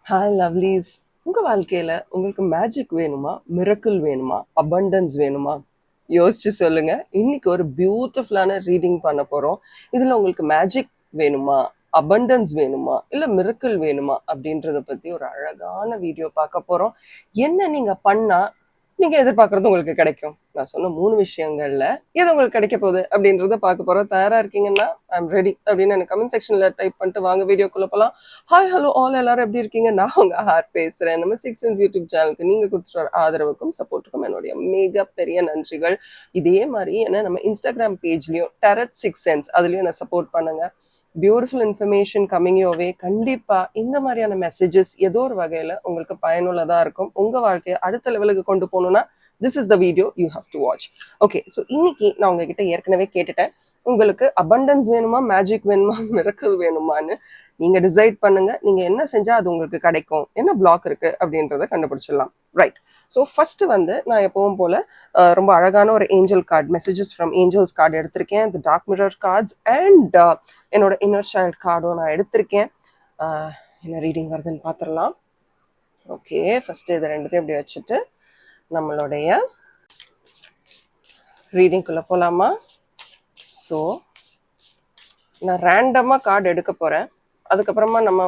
Hi lovelies. உங்கள் வாழ்க்கையில் உங்களுக்கு மேஜிக் வேணுமா, மிரக்கிள் வேணுமா, அபண்டன்ஸ் வேணுமா? யோசிச்சு சொல்லுங்க. இன்னைக்கு ஒரு பியூட்டிஃபுல்லான ரீடிங் பண்ண போகிறோம். இதில் உங்களுக்கு மேஜிக் வேணுமா, அபண்டன்ஸ் வேணுமா, இல்லை மிரக்கிள் வேணுமா அப்படின்றத பற்றி ஒரு அழகான வீடியோ பார்க்க போகிறோம். என்ன நீங்கள் பண்ணால் நீங்கள் எதிர்பார்க்குறது உங்களுக்கு கிடைக்கும்? நான் சொன்ன 3 விஷயங்கள்ல எது உங்களுக்கு கிடைக்க போகுது அப்படின்றத பார்க்க போகிறோம். தயாராக இருக்கீங்கன்னா ஐம் ரெடி அப்படின்னு எனக்கு கமெண்ட் செக்ஷனில் டைப் பண்ணிட்டு வாங்க வீடியோக்குள்ளே போகலாம். ஹாய் ஹலோ ஆல், எல்லாரும் எப்படி இருக்கீங்க? நான் உங்க ஹார் பேசுறேன். நம்ம 6 யூடியூப் சேனலுக்கு நீங்க கொடுத்துட்டு ஆதரவுக்கும் சப்போர்ட்டுக்கும் என்னுடைய மிகப்பெரிய நன்றிகள். இதே மாதிரி என்ன நம்ம இன்ஸ்டாகிராம் பேஜ்லயும் டெரட் 6 அதுலயும் என்ன சப்போர்ட் பண்ணுங்க. பியூட்டிஃபுல் இன்ஃபர்மேஷன் கம்மிங் யோவே. கண்டிப்பா இந்த மாதிரியான மெசேஜஸ் ஏதோ ஒரு வகையில உங்களுக்கு பயனுள்ளதா இருக்கும். உங்க வாழ்க்கையை அடுத்த லெவலுக்கு கொண்டு போகணும்னா this is the video you have to watch. Okay, so இன்னைக்கு நான் உங்ககிட்ட ஏற்கனவே கேட்டுட்டேன், உங்களுக்கு அபண்டன்ஸ் வேணுமா, மேஜிக் வேணுமா, மிரக்கல் வேணுமான்னு நீங்க டிசைட் பண்ணுங்க. நீங்க என்ன செஞ்சா அது உங்களுக்கு கிடைக்கும், என்ன பிளாக் இருக்கு அப்படின்றத கண்டுபிடிச்சிடலாம். ரைட். ஸோ ஃபர்ஸ்ட் நான் எப்பவும் போல ரொம்ப அழகான ஒரு angel card, messages from angels card எடுத்திருக்கேன். The dark mirror cards and என்னோட இன்னர் சைல்ட் கார்டும் நான் எடுத்திருக்கேன். என்ன ரீடிங் வருதுன்னு பார்த்துடலாம். ஓகே, ஃபர்ஸ்ட் இது ரெண்டுத்தையும் இப்படி வச்சுட்டு நம்மளுடைய ரீடிங்குள்ளே போகலாமா? ஸோ நான் ரேண்டமாக கார்டு எடுக்க போகிறேன். அதுக்கப்புறமா நம்ம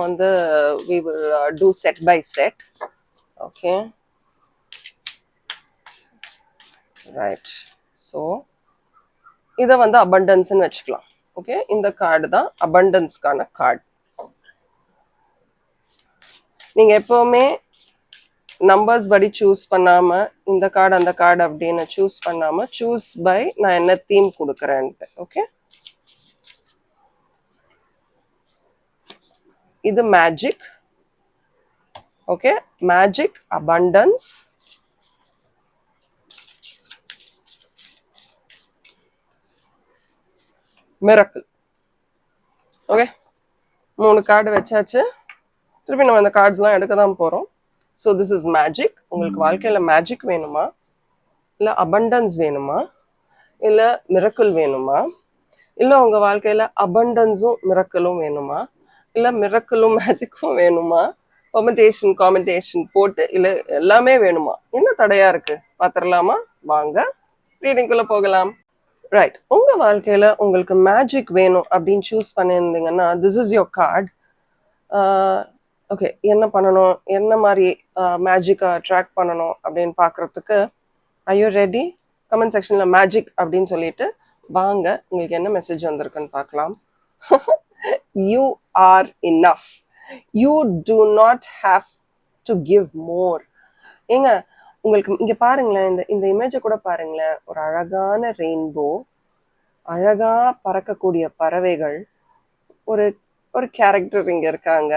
we will do set by set. Okay, right. So இதை அபண்டன்ஸ்ன்னு வச்சுக்கலாம். ஓகே, இந்த கார்டு தான் அபண்டன்ஸ்க்கான கார்டு. நீங்கள் எப்போவுமே நம்பர்ஸ் படி சூஸ் பண்ணாமல் இந்த கார்டு அந்த கார்டு அப்படின்னு சூஸ் பண்ணாமல் சூஸ் பை நான் என்ன தீம் கொடுக்குறேன்ட்டு. ஓகே, இது magic. Okay, magic, abundance, miracle. Okay, 3 card வச்சாச்சு. திருப்பி நம்ம அந்த கார்ட்ஸ்லாம் எடுக்க தான் போகிறோம். So this is magic. உங்களுக்கு வாழ்க்கையில் மேஜிக் வேணுமா, இல்லை அபண்டன்ஸ் வேணுமா, இல்லை மிரக்கிள் வேணுமா, இல்லை உங்கள் வாழ்க்கையில் அபண்டன்ஸும் மிரக்கிளும் வேணுமா, இல்லை மிரக்கிளும் மேஜிக்கும் வேணுமா, காமெண்டேஷன் போட்டு இல்லை எல்லாமே வேணுமா? என்ன தடையாக இருக்குது பார்த்துடலாமா? வாங்க ரீடிங்குள்ளே போகலாம். ரைட். உங்கள் வாழ்க்கையில் உங்களுக்கு மேஜிக் வேணும் அப்படின்னு சூஸ் பண்ணியிருந்தீங்கன்னா this is your card. Okay, என்ன பண்ணணும், என்ன மாதிரி மேஜிக்கை அட்ராக்ட் பண்ணணும் அப்படின்னு பார்க்குறதுக்கு ஐயோ ரெடி? கமெண்ட் செக்ஷனில் மேஜிக் அப்படின்னு சொல்லிட்டு வாங்க உங்களுக்கு என்ன மெசேஜ் வந்திருக்குன்னு பார்க்கலாம். You are enough. You to not have to give more. ஏங்க, உங்களுக்கு இங்கே பாருங்களேன், இந்த இமேஜை கூட பாருங்களேன். ஒரு அழகான ரெயின்போ, அழகா பறக்கக்கூடிய பறவைகள், ஒரு ஒரு கேரக்டர் இங்கே இருக்காங்க,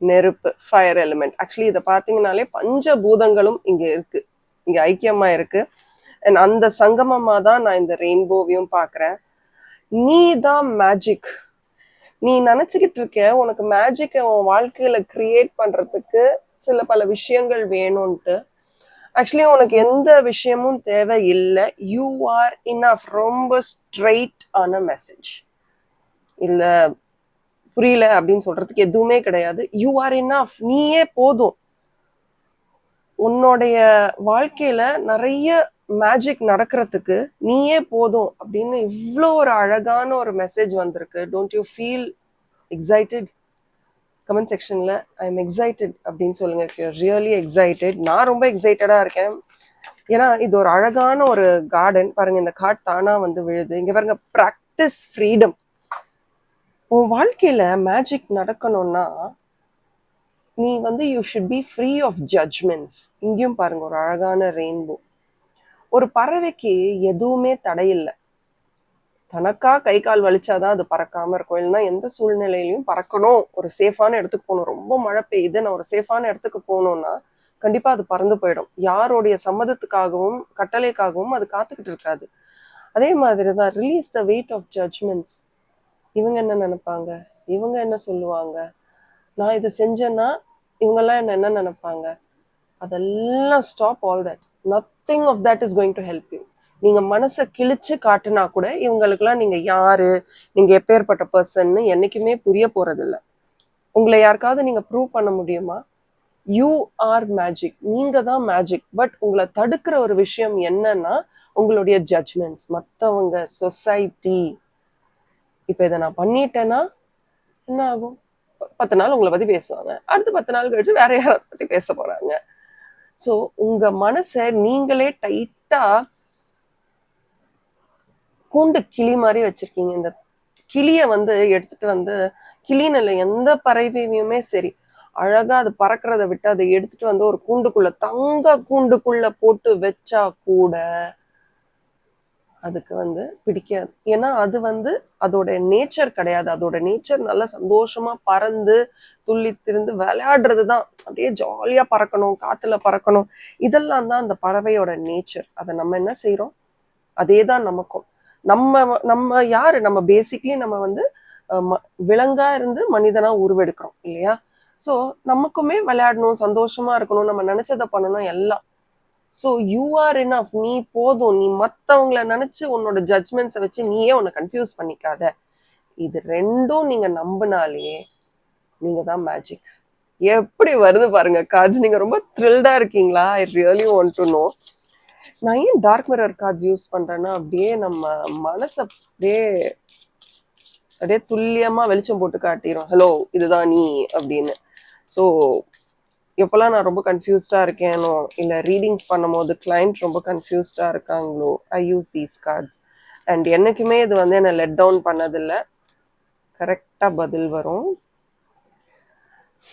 நெருப்பு, ஃபயர் எலிமெண்ட். ஆக்சுவலி இதை பார்த்தீங்கன்னாலே பஞ்சபூதங்களும் இங்கே இருக்கு, இங்கே ஐக்கியமா இருக்கு. அண்ட் அந்த சங்கமமாக தான் நான் இந்த ரெயின்போவையும் பார்க்குறேன். நீ தான் மேஜிக். நீ நினச்சிக்கிட்டு இருக்க உனக்கு மேஜிக்கை உன் வாழ்க்கையில் கிரியேட் பண்ணுறதுக்கு சில பல விஷயங்கள் வேணும்ன்ட்டு. ஆக்சுவலி உனக்கு எந்த விஷயமும் தேவை இல்லை. You R enough. ரொம்ப ஸ்ட்ரெயிட் ஆன மெசேஜ். இல்லை புரியல அப்படின்னு சொல்றதுக்கு எதுவுமே கிடையாது. You are enough. நீயே போதும். உன்னுடைய வாழ்க்கையில நிறைய மேஜிக் நடக்கிறதுக்கு நீயே போதும் அப்படின்னு இவ்வளோ ஒரு அழகான ஒரு மெசேஜ் வந்திருக்கு. Don't you feel excited? Comment செக்ஷன்ல ஐ எம் எக்ஸைட்டட் அப்படின்னு சொல்லுங்க. If you really excited. நான் ரொம்ப எக்ஸைட்டடா இருக்கேன். ஏன்னா இது ஒரு அழகான ஒரு கார்டன். பாருங்க, இந்த கார்டு தானா விழுது. இங்க பாருங்க, ப்ராக்டிஸ் ஃப்ரீடம். உன் வாழ்க்கையில மேஜிக் நடக்கணும்னா நீ you should be free of judgements. இங்கேயும் பாருங்க, ஒரு அழகான ரெயின்போ. ஒரு பறவைக்கு எதுவுமே தடையில்லை. தனக்கா கை கால் வலிச்சாதான் அது பறக்காம இருக்கும். இல்லைன்னா எந்த சூழ்நிலையிலையும் பறக்கணும், ஒரு சேஃபான இடத்துக்கு போகணும். ரொம்ப மழை பெய்யுது, நான் ஒரு சேஃபான இடத்துக்கு போகணும்னா கண்டிப்பா அது பறந்து போயிடும். யாருடைய சம்மதத்துக்காகவும் கட்டளைக்காகவும் அது காத்துக்கிட்டு இருக்காது. அதே மாதிரிதான் release the weight of judgements. இவங்க என்ன நினைப்பாங்க, இவங்க என்ன சொல்லுவாங்க, நான் இதை செஞ்சேன்னா இவங்கெல்லாம் என்ன நினைப்பாங்க, அதெல்லாம் stop. All that, nothing of that is going to help you. நீங்க மனசை கிழிச்சு காட்டுனா கூட இவங்களுக்குலாம் நீங்க யாரு, நீங்க எப்பேற்பட்ட பர்சன்னு என்னைக்குமே புரிய போறதில்லை. உங்களை யாருக்காவது நீங்க ப்ரூவ் பண்ண முடியுமா? You are magic. நீங்க தான் மேஜிக். பட் உங்களை தடுக்கிற ஒரு விஷயம் என்னன்னா உங்களுடைய ஜட்ஜ்மெண்ட்ஸ், மற்றவங்க, சொசைட்டி. இப்போ இதை நான் பண்ணிட்டேன்னா என்ன ஆகும்? 10 நாள் உங்களை பத்தி பேசுவாங்க, அடுத்து 10 நாள் கழிச்சு வேற யாராவது பத்தி பேச போறாங்க. ஸோ உங்க மனசை நீங்களே டைட்டா கூண்டு கிளி மாதிரி வச்சிருக்கீங்க. இந்த கிளிய எடுத்துட்டு கிளின்னு இல்லை, எந்த பறவையுமே சரி, அழகா அது பறக்கிறத விட்டு அதை எடுத்துட்டு ஒரு கூண்டுக்குள்ள, தங்க கூண்டுக்குள்ள போட்டு வச்சா கூட அதுக்கு பிடிக்காது. ஏன்னா அது அதோட நேச்சர் கிடையாது. அதோட நேச்சர் நல்லா சந்தோஷமா பறந்து துள்ளி திரிந்து விளையாடுறதுதான். அப்படியே ஜாலியா பறக்கணும், காத்துல பறக்கணும், இதெல்லாம் தான் அந்த பறவையோட நேச்சர். அதை நம்ம என்ன செய்யறோம்? அதேதான் நமக்கும். நம்ம நம்ம யாரு? நம்ம பேசிக்லி நம்ம விலங்கா இருந்து மனிதனா உருவெடுக்கிறோம் இல்லையா? ஸோ நமக்குமே விளையாடணும், சந்தோஷமா இருக்கணும், நம்ம நினைச்சதை பண்ணணும் எல்லாம். So you are enough. நீ போதும். நீ மற்றவங்கள நினைச்சு உன்னோட ஜட்ஜ்மெண்ட்ஸை வச்சு நீயே உன்னை கன்ஃபியூஸ் பண்ணிக்காத. இது ரெண்டும் நீங்க நம்பினாலே நீங்க தான் மேஜிக். எப்படி வருது பாருங்க கார்ட்ஸ். நீங்க ரொம்ப த்ரில்டா இருக்கீங்களா? I really want to know. நான் ஏன் டார்க் மிரர் கார்ட்ஸ் யூஸ் பண்றேன்னா, அப்படியே நம்ம மனசை அப்படியே அப்படியே துல்லியமா வெளிச்சம் போட்டு காட்டிடும். ஹலோ, இதுதான் நீ அப்படின்னு. ஸோ எப்பெல்லாம் நான் ரொம்ப கன்ஃபியூஸ்டா இருக்கேனோ, இல்லை ரீடிங்ஸ் பண்ணும்போது கிளைண்ட் ரொம்ப கன்ஃபியூஸ்டா இருக்காங்களோ, ஐ யூஸ் தீஸ் கார்ட்ஸ். அண்ட் என்னைக்குமே இது என்னை லெட் டவுன் பண்ணதில்லை. கரெக்டாக பதில் வரும்.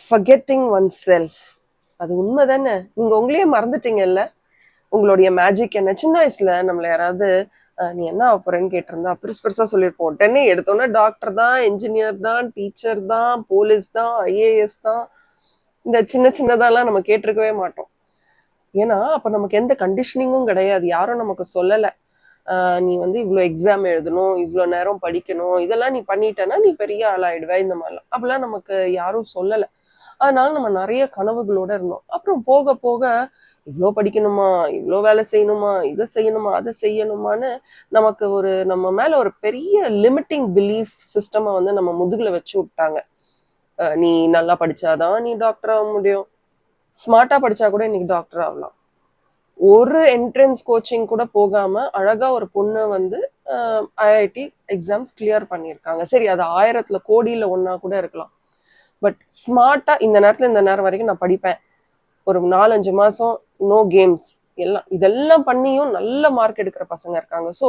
Forgetting one self. அது உண்மை தானே? நீங்கள் உங்களையே மறந்துட்டீங்கல்ல. உங்களுடைய மேஜிக் என்ன? சின்ன வயசுல நம்மளை யாராவது நீ என்ன ஆகுறேன்னு கேட்டிருந்தா பெருசா சொல்லியிருப்போம். உடனே எடுத்தோன்னா டாக்டர் தான், என்ஜினியர் தான், டீச்சர் தான், போலீஸ் தான், ஐஏஎஸ் தான். இந்த சின்ன சின்னதாலாம் நம்ம கேட்டிருக்கவே மாட்டோம். ஏன்னா அப்ப நமக்கு எந்த கண்டிஷனிங்கும் கிடையாது. யாரும் நமக்கு சொல்லலை நீ இவ்வளோ எக்ஸாம் எழுதணும், இவ்வளோ நேரம் படிக்கணும், இதெல்லாம் நீ பண்ணிட்டேன்னா நீ பெரிய ஆளாயிடுவே, இந்த மாதிரிலாம் அப்பெல்லாம் நமக்கு யாரும் சொல்லலை. அதனால நம்ம நிறைய கனவுகளோட இருந்தோம். அப்புறம் போக போக இவ்வளோ படிக்கணுமா, இவ்வளோ வேலை செய்யணுமா, இதை செய்யணுமா, அதை செய்யணுமான்னு நமக்கு நம்ம மேல ஒரு பெரிய லிமிட்டிங் பிலீஃப் சிஸ்டமை நம்ம முதுகுல வச்சு விட்டாங்க. நீ நல்லா படிச்சாதான் நீ டாக்டர் ஆக முடியும், ஸ்மார்ட்டா படிச்சா கூட இன்னைக்கு டாக்டர் ஆகலாம். ஒரு என்ட்ரன்ஸ் கோச்சிங் கூட போகாம அழகா ஒரு பொண்ணு ஐஐடி எக்ஸாம்ஸ் கிளியர் பண்ணியிருக்காங்க. சரி, அது 1000 கோடியில ஒன்னா கூட இருக்கலாம். பட் ஸ்மார்ட்டா இந்த நேரத்துல இந்த நேரம் வரைக்கும் நான் படிப்பேன், ஒரு 4-5 மாசம் நோ கேம்ஸ், எல்லாம் இதெல்லாம் பண்ணியும் நல்ல மார்க் எடுக்கிற பசங்க இருக்காங்க. ஸோ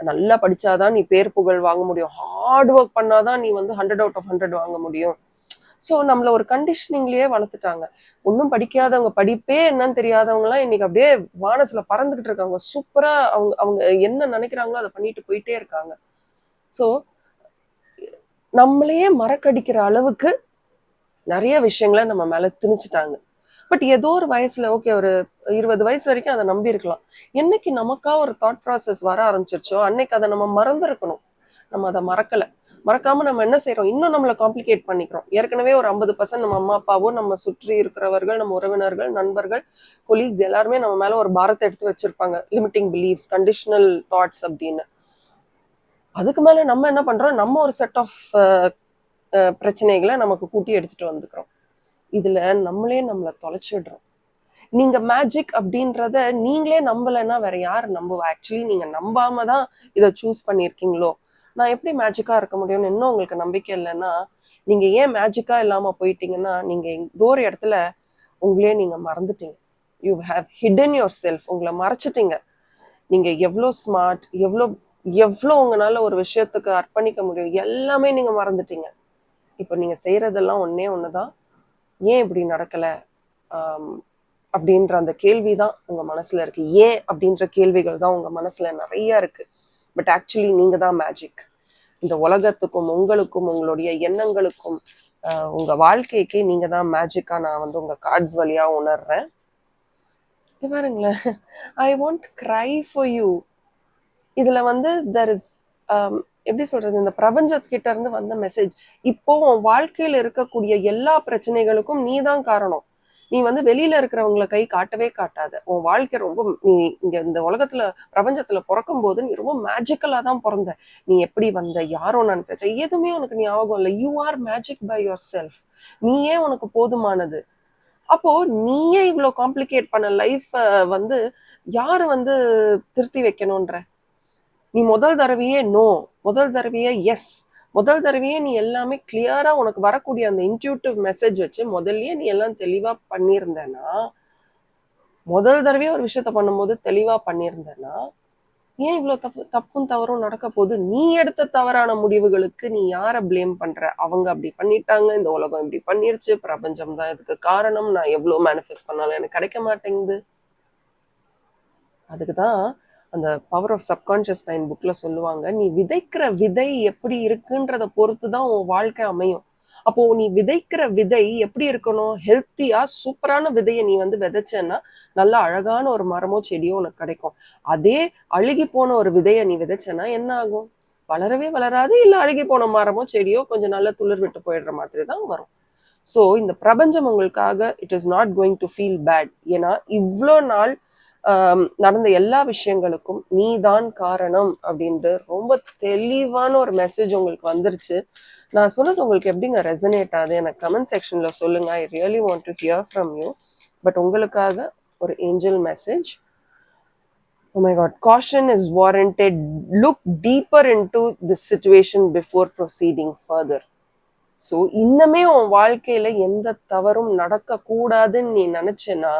நல்லா படிச்சாதான் நீ பேர் புகழ் வாங்க முடியும், ஹார்ட் ஒர்க் பண்ணாதான் நீ 100 out of 100 வாங்க முடியும். ஸோ நம்மள ஒரு கண்டிஷனிங்லயே வளர்த்துட்டாங்க. ஒன்றும் படிக்காதவங்க, படிப்பே என்னன்னு தெரியாதவங்கலாம் இன்னைக்கு அப்படியே வானத்துல பறந்துகிட்டு இருக்காங்க. சூப்பரா அவங்க அவங்க என்ன நினைக்கிறாங்களோ அதை பண்ணிட்டு போயிட்டே இருக்காங்க. ஸோ நம்மளையே மறக்கடிக்கிற அளவுக்கு நிறைய விஷயங்களை நம்ம மேல திணிச்சுட்டாங்க. பட் ஏதோ ஒரு வயசுல ஓகே, ஒரு 20 வயசு வரைக்கும் அதை நம்பி இருக்கலாம். என்னைக்கு நமக்கா ஒரு தாட் ப்ராசஸ் வர ஆரம்பிச்சிருச்சோ அன்னைக்கு அதை நம்ம மறந்துருக்கணும். நம்ம அதை மறக்காம நம்ம என்ன செய்யறோம்? இன்னும் நம்மளை காம்ப்ளிகேட் பண்ணிக்கிறோம். ஏற்கனவே ஒரு 50% நம்ம அம்மா அப்பாவோ, நம்ம சுற்றி இருக்கிறவர்கள், நம்ம உறவினர்கள், நண்பர்கள், கொலீக்ஸ் எல்லாருமே நம்ம மேல ஒரு பாரத்தை எடுத்து வச்சிருப்பாங்க. லிமிட்டிங் பிலீஃப்ஸ், கண்டிஷனல் தாட்ஸ் அப்படின்னு. அதுக்கு மேல நம்ம என்ன பண்றோம்? நம்ம ஒரு செட் ஆஃப் பிரச்சனைகளை நமக்கு கூட்டி எடுத்துட்டு வந்துக்கிறோம். இதுல நம்மளை தொலைச்சிடுறோம். நீங்க மேஜிக் அப்படின்றத நீங்களே நம்பலைன்னா வேற யார் நம்புவா? ஆக்சுவலி நீங்க நம்பாம தான் இதை சூஸ் பண்ணியிருக்கீங்களோ. நான் எப்படி மேஜிக்கா இருக்க முடியும்னு இன்னும் உங்களுக்கு நம்பிக்கை இல்லைன்னா, நீங்க ஏன் மேஜிக்கா இல்லாம போயிட்டீங்கன்னா, நீங்க ஏதோ ஒரு இடத்துல உங்களையே நீங்க மறந்துட்டீங்க. You have hidden your self. உங்களை மறைச்சிட்டீங்க. நீங்க எவ்வளோ ஸ்மார்ட், எவ்வளோ உங்களால ஒரு விஷயத்துக்கு அர்ப்பணிக்க முடியும், எல்லாமே நீங்க மறந்துட்டீங்க. இப்போ நீங்க செய்யறதெல்லாம் ஒன்னே ஒண்ணுதான், ஏன் இப்படி நடக்கல அப்படின்ற அந்த கேள்விதான் உங்க மனசுல இருக்கு. ஏன் அப்படின்ற கேள்விகள் தான் உங்க மனசுல நிறைய இருக்கு. பட் ஆக்சுவலி நீங்க தான் மேஜிக். இந்த உலகத்துக்கும் உங்களுக்கும் உங்களுடைய எண்ணங்களுக்கும் உங்க வாழ்க்கைக்கு நீங்க தான் மேஜிக்கா நான் உங்க கார்ட்ஸ் வழியா உணர்றேன். பாருங்களேன், I want cry for you. இதுல தெர் இஸ் எப்படி சொல்றது, இந்த பிரபஞ்சத்துக்கிட்ட இருந்து வந்த மெசேஜ். இப்போ உன் வாழ்க்கையில இருக்கக்கூடிய எல்லா பிரச்சனைகளுக்கும் நீ தான் காரணம். நீ வெளியில இருக்கிறவங்களை கை காட்டவே காட்டாத. உன் வாழ்க்கை ரொம்ப, நீ இங்க இந்த உலகத்துல பிரபஞ்சத்துல பிறக்கும் போது நீ ரொம்ப மேஜிக்கலா தான் பிறந்த. நீ எப்படி வந்த, யாரோ நான் பேச எதுவுமே உனக்கு ஞாபகம் இல்லை. You are magic by yourself. நீயே உனக்கு போதுமானது. அப்போ நீயே இவ்வளவு காம்ப்ளிகேட் பண்ண லைஃப் வந்து யாரு வந்து திருத்தி வைக்கணும்ன்ற? நீ முதல் தடவையே நோ, முதல் தடவையே எஸ், முதல் தடவையே நீ எல்லாமே கிளியரா உனக்கு வரக்கூடிய அந்த இன்ட்யூட்டிவ் மெசேஜ் வச்சு முதல்லயே நீ எல்லாம் தெளிவா பண்ணியிருந்தேன்னா, முதல் தடவையே ஒரு விஷயத்த பண்ணும்போது தெளிவா பண்ணியிருந்தேன்னா, ஏன் இவ்வளவு தப்பும் தவறும் நடக்க போகுது? நீ எடுத்த தவறான முடிவுகளுக்கு நீ யார பிளேம் பண்ற? அவங்க அப்படி பண்ணிட்டாங்க, இந்த உலகம் இப்படி பண்ணிருச்சு, பிரபஞ்சம் தான் இதுக்கு காரணம், நான் எவ்வளவு மேனிஃபெஸ்ட் பண்ணாலும் எனக்கு கிடைக்க மாட்டேங்குது. அதுக்குதான் அந்த பவர் ஆஃப் சப்கான்ஷியஸ் மைண்ட் புக்ல சொல்லுவாங்க, நீ விதைக்கிற விதை எப்படி இருக்குன்றத பொறுத்துதான் உன் வாழ்க்கை அமையும். அப்போ நீ விதைக்கிற விதை எப்படி இருக்கணும்? ஹெல்த்தியா சூப்பரான விதையை நீ வந்து விதைச்சேன்னா நல்ல அழகான ஒரு மரமோ செடியோ உனக்கு கிடைக்கும். அதே அழுகி போன ஒரு விதையை நீ விதைச்சேன்னா என்ன ஆகும்? வளரவே வளராது, இல்ல அழுகி போன மரமோ செடியோ கொஞ்சம் நல்ல துளிர் விட்டு போயிடுற மாதிரி தான் வரும். ஸோ இந்த பிரபஞ்சம் உங்களுக்காக it is not going to feel bad. ஏன்னா இவ்வளோ நாள் நடந்த எல்லா விஷயங்களுக்கும் நீதான் காரணம் அப்படின்ட்டு ரொம்ப தெளிவான ஒரு மெசேஜ் உங்களுக்கு வந்துருச்சு. நான் சொன்னது உங்களுக்கு எப்படிங்க ரெசனேட் ஆகுது எனக்கு கமெண்ட் செக்ஷன்ல சொல்லுங்க. I really want to hear from you. But உங்களுக்காக ஒரு angel message. Oh my God, caution is warranted. Look deeper into this situation before proceeding further. So இன்னமே உன் வாழ்க்கையில எந்த தவறும் நடக்க கூடாதுன்னு நீ நினைச்சேன்னா,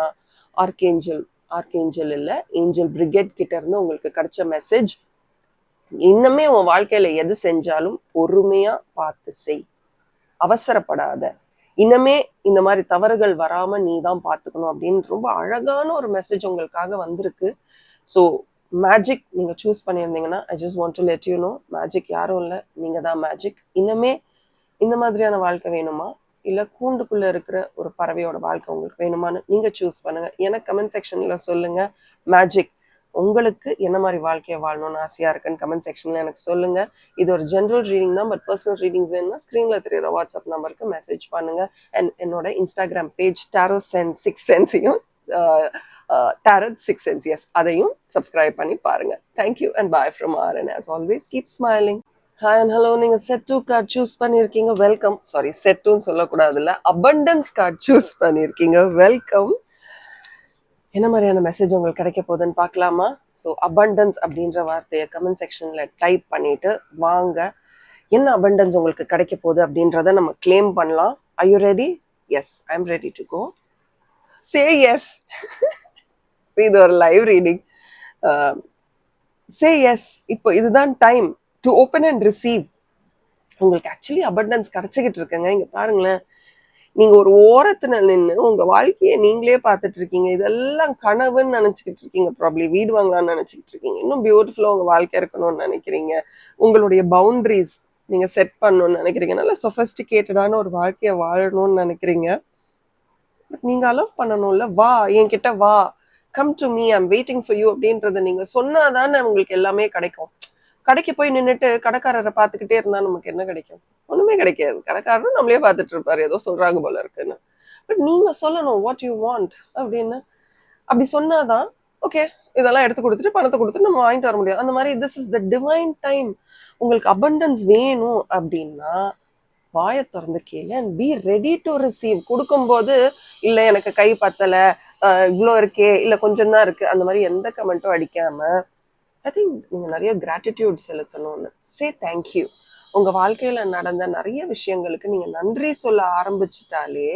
ஆர்கேஞ்சல் இல்ல ஏஞ்சல் பிரிகேட் கிட்ட இருந்து உங்களுக்கு கிடைச்ச மெசேஜ், இன்னமே உன் வாழ்க்கையில எது செஞ்சாலும் பொறுமையா பார்த்து செய், அவசரப்படாத, இன்னமே இந்த மாதிரி தவறுகள் வராம நீ தான் பார்த்துக்கணும் அப்படின்னு ரொம்ப அழகான ஒரு மெசேஜ் உங்களுக்காக வந்திருக்கு. ஸோ மேஜிக் நீங்க சூஸ் பண்ணியிருந்தீங்கன்னா I just want to let you know, magic யாரும் இல்லை, நீங்க தான் மேஜிக். இன்னமே இந்த மாதிரியான வாழ்க்கை வேணுமா, இல்ல கூண்டுக்குள்ள இருக்கிற ஒரு பறவையோட வாழ்க்கை உங்களுக்கு வேணுமான்னு நீங்க சூஸ் பண்ணுங்க. எனக்கு கமெண்ட் செக்ஷன்ல சொல்லுங்க. மேஜிக் உங்களுக்கு என்ன மாதிரி வாழ்க்கையை வாழணும்னு ஆசையா இருக்குன்னு கமெண்ட் செக்ஷன்ல எனக்கு சொல்லுங்க. இது ஒரு ஜென்ரல் ரீடிங் தான், பட் பர்சனல் ரீடிங்ஸ் வேணும்னா ஸ்க்ரீன்ல தெரியுற வாட்ஸ்அப் நம்பருக்கு மெசேஜ் பண்ணுங்க. அண்ட் என்னோட இன்ஸ்டாகிராம் பேஜ் டாரோ சென்ஸ் 6 சென்ஸையும் டாரட் 6 சென்ஸ் எஸ் அதையும் சப்ஸ்கிரைப் பண்ணி பாருங்க. Thank you and bye from RN. As always keep smiling. Hi and hello. நீங்க செட் 2 கார்டு சூஸ் பண்ணியிருக்கீங்க, வெல்கம். சாரி, செட் 2ன்னு சொல்லக்கூடாது இல்ல, அபண்டன்ஸ் கார்டு சூஸ் பண்ணியிருக்கீங்க, வெல்கம். என்ன மாதிரியான மெசேஜ் உங்களுக்கு கிடைக்க போகுதுன்னு பார்க்கலாமா? ஸோ அபண்டன்ஸ் அப்படின்ற வார்த்தையை கமெண்ட் செக்ஷன்ல டைப் பண்ணிட்டு வாங்க, என்ன அபண்டன்ஸ் உங்களுக்கு கிடைக்க போகுது அப்படின்றத நம்ம கிளைம் பண்ணலாம். I you ready? Yes, I am ready to go. Say yes. இது ஒரு லைவ் ரீடிங். Say yes. இப்போ இதுதான் time to open and receive. உங்களுக்கு ஆக்சுவலி அபண்டன்ஸ் கிடைச்சிக்கிட்டு இருக்குங்க. இங்க பாருங்களேன், நீங்க ஒரு ஓரத்துல நின்று உங்க வாழ்க்கையை நீங்களே பார்த்துட்டு இருக்கீங்க. இதெல்லாம் கனவுன்னு நினைச்சுக்கிட்டு இருக்கீங்க. ப்ராப்ளி வீடு வாங்கலாம்னு நினைச்சுக்கிட்டு இருக்கீங்க. இன்னும் பியூட்டிஃபுல்லா உங்க வாழ்க்கை இருக்கணும்னு நினைக்கிறீங்க. உங்களுடைய பவுண்டரிஸ் நீங்க செட் பண்ணணும்னு நினைக்கிறீங்க. நல்ல சொஃபஸ்டிகேட்டடான ஒரு வாழ்க்கையை வாழணும்னு நினைக்கிறீங்க. பட் நீங்க அலோவ் பண்ணணும்ல. வா, என்கிட்ட வா, come to me, I'm waiting for you அப்படின்றத நீங்க சொன்னாதானே உங்களுக்கு எல்லாமே கிடைக்கும். கடைக்கு போய் நின்றுட்டு கடைக்காரரை பார்த்துக்கிட்டே இருந்தா நமக்கு என்ன கிடைக்கும்? ஒண்ணுமே கிடைக்காது. கடைக்காரரும் நம்மளே பார்த்துட்டு இருப்பாரு, ஏதோ சொல்றாங்க போல இருக்குன்னு. பட் நீங்க சொல்லணும் வாட் யூ வாண்ட் அப்படின்னு. அப்படி சொன்னாதான் ஓகே, இதெல்லாம் எடுத்து கொடுத்துட்டு பணத்தை கொடுத்துட்டு நம்ம வாங்கிட்டு வர முடியும். அந்த மாதிரி this is the divine time. உங்களுக்கு அபண்டன்ஸ் வேணும் அப்படின்னா வாயை திறந்து கேளு and be ready to receive. கொடுக்கும்போது இல்லை எனக்கு கை பத்தலை, இவ்வளோ இருக்கே, இல்லை கொஞ்சம் தான் இருக்கு, அந்த மாதிரி எந்த கமெண்ட்டும் அடிக்காம ஐ திங்க் நீங்க நிறைய கிராட்டிடியூட் செலுத்தணும்னு. Say thank you. உங்க வாழ்க்கையில நடந்த நிறைய விஷயங்களுக்கு நீங்க நன்றி சொல்ல ஆரம்பிச்சிட்டாலே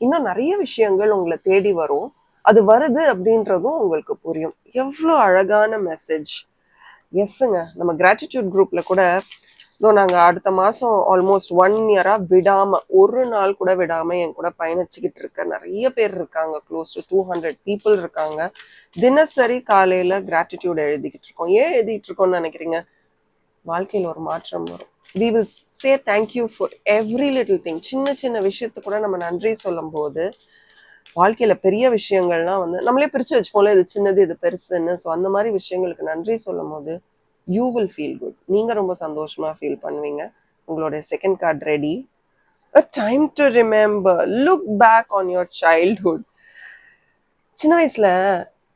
இன்னும் நிறைய விஷயங்கள் உங்களை தேடி வரும். அது வருது அப்படின்றதும் உங்களுக்கு புரியும். எவ்வளோ அழகான மெசேஜ். எஸ்ஸுங்க, நம்ம கிராட்டிடியூட் குரூப்ல கூட இதோ நாங்கள் அடுத்த மாதம் ஆல்மோஸ்ட் 1 இயரா விடாம, ஒரு நாள் கூட விடாம என் கூட பயணிச்சுக்கிட்டு இருக்க நிறைய பேர் இருக்காங்க. க்ளோஸ் டு 200 பீப்புள் இருக்காங்க. தினசரி காலையில கிராட்டிடியூட் எழுதிக்கிட்டு இருக்கோம். ஏன் எழுதிட்டு இருக்கோம்னு நினைக்கிறீங்க? வாழ்க்கையில் ஒரு மாற்றம் வரும். We will say thank you for every little thing. சின்ன சின்ன விஷயத்து கூட நம்ம நன்றி சொல்லும் போது வாழ்க்கையில பெரிய விஷயங்கள்லாம் வந்து நம்மளே பிரிச்சு வச்சுப்போம்ல, இது சின்னது இது பெருசுன்னு. ஸோ அந்த மாதிரி விஷயங்களுக்கு நன்றி சொல்லும் போது யூ வில் ஃபீல் குட். நீங்க ரொம்ப சந்தோஷமா ஃபீல் பண்ணுவீங்க. உங்களுடைய second card ready. A time to remember. Look back on your childhood. சின்ன வயசுல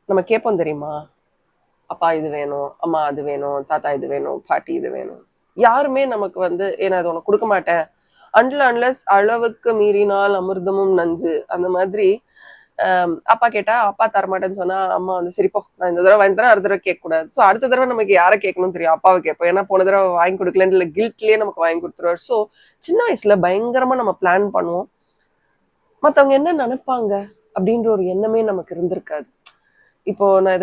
நம்ம கேட்போம் தெரியுமா, அப்பா இது வேணும், அம்மா அது வேணும், தாத்தா இது வேணும், பாட்டி இது வேணும். யாருமே நமக்கு வந்து ஏன்னா அது உனக்கு கொடுக்க மாட்டேன் அன்டில் அன்லெஸ் அளவுக்கு மீறினால் அமிர்தமும் நஞ்சு அந்த மாதிரி. அப்பா கேட்டா அப்பா தரமாட்டேன்னு சொன்னா அம்மா வந்து சரிப்போ நான் இந்த தடவை வாங்கி தரேன், அடுத்த தடவை கேட்க கூடாது. ஸோ அடுத்த தடவை நமக்கு யாரை கேட்கணும்னு தெரியும், அப்பாவை கேட்போம். ஏன்னா போன தடவை வாங்கி கொடுக்கலன்னு இல்லை கில்ட்லயே நமக்கு வாங்கி கொடுத்துருவாரு. ஸோ சின்ன வயசுல பயங்கரமா நம்ம பிளான் பண்ணுவோம். மற்றவங்க என்ன நினைப்பாங்க அப்படின்ற ஒரு எண்ணமே நமக்கு இருந்திருக்காது. இப்போ நான்